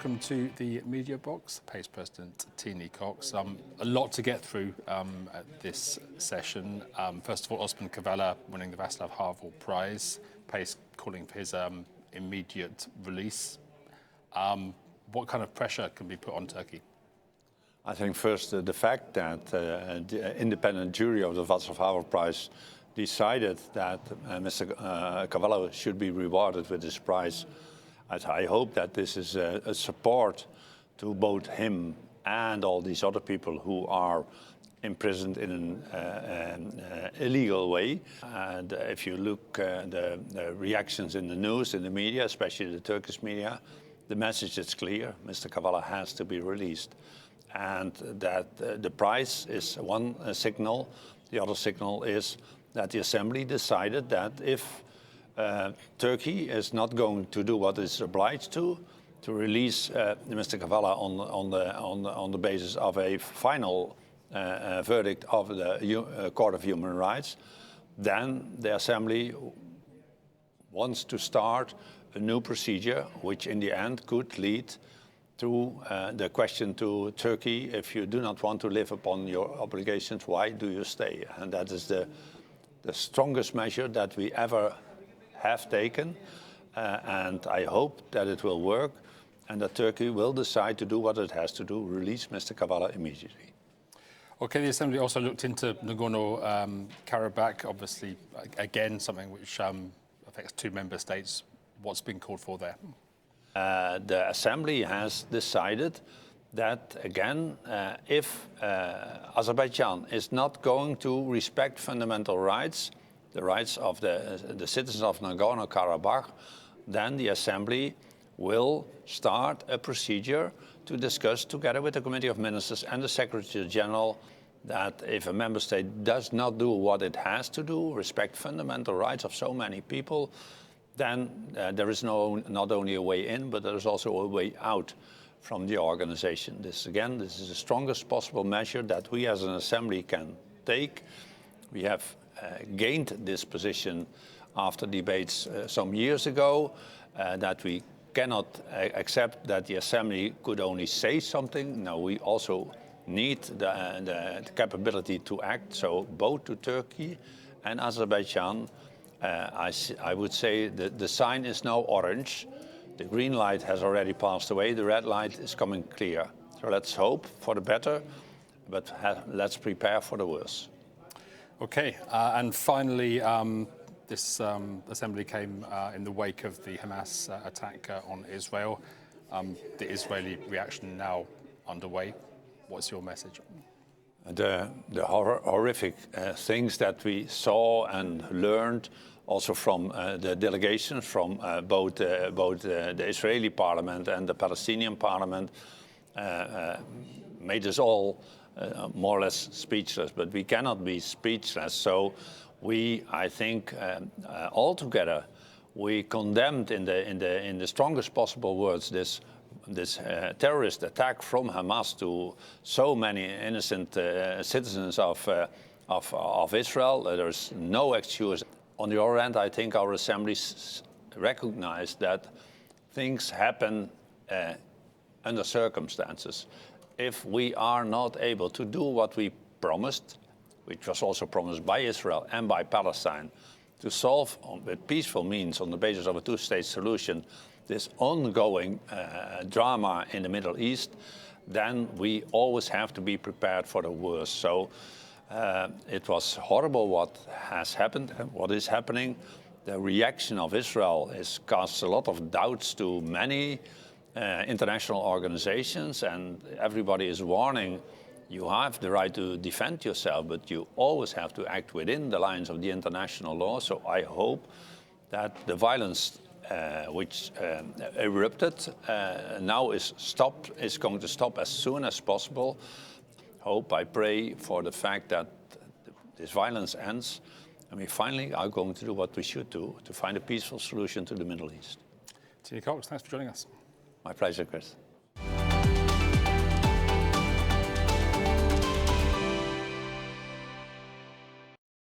welcome to the Mediabox. PACE President Tiny Kox. A lot to get through at this session. First of all, Osman Kavala winning the Václav Havel Prize. PACE calling for his immediate release. What kind of pressure can be put on Turkey? I think first the fact that the independent jury of the Václav Havel Prize decided that Mr. Kavala should be rewarded with this prize. I hope that this is a support to both him and all these other people who are imprisoned in an illegal way. And if you look at the reactions in the news, in the media, especially the Turkish media, the message is clear: Mr. Kavala has to be released. And that the prize is one signal. The other signal is that the Assembly decided that if Turkey is not going to do what it's obliged to release Mr. Kavala on the basis of a final verdict of the Court of Human Rights, then the Assembly wants to start a new procedure, which in the end could lead to the question to Turkey: if you do not want to live upon your obligations, why do you stay? And that is the strongest measure that we ever have taken, and I hope that it will work and that Turkey will decide to do what it has to do: release Mr. Kavala immediately. Okay, the Assembly also looked into Nagorno-Karabakh, obviously, again, something which affects two member states. What's been called for there? The Assembly has decided that, again, if Azerbaijan is not going to respect fundamental rights, the rights of the citizens of Nagorno-Karabakh, then the Assembly will start a procedure to discuss together with the Committee of Ministers and the Secretary General that if a member state does not do what it has to do, respect fundamental rights of so many people, then there is not only a way in, but there is also a way out from the organization. This is the strongest possible measure that we as an Assembly can take. We have gained this position after debates some years ago, that we cannot accept that the Assembly could only say something. No, we also need the capability to act. So both to Turkey and Azerbaijan, I would say that the sign is now orange. The green light has already passed away. The red light is coming clear. So let's hope for the better, but let's prepare for the worse. Okay, and finally, this Assembly came in the wake of the Hamas attack on Israel. The Israeli reaction now underway. What's your message? The horrific things that we saw and learned also from the delegations from both the Israeli parliament and the Palestinian parliament made us all more or less speechless, but we cannot be speechless. So I think, all together, we condemned in the strongest possible words this terrorist attack from Hamas to so many innocent citizens of Israel. There's no excuse. On the other hand, I think our assemblies recognize that things happen under circumstances. If we are not able to do what we promised, which was also promised by Israel and by Palestine, to solve with peaceful means on the basis of a two-state solution this ongoing drama in the Middle East, then we always have to be prepared for the worst. So it was horrible what has happened and what is happening. The reaction of Israel casts a lot of doubts to many international organizations, and everybody is warning: you have the right to defend yourself, but you always have to act within the lines of the international law. So I hope that the violence which erupted now is going to stop as soon as possible. I pray for the fact that this violence ends and we finally are going to do what we should do to find a peaceful solution to the Middle East. Tiny Kox, thanks for joining us. My pleasure, Chris.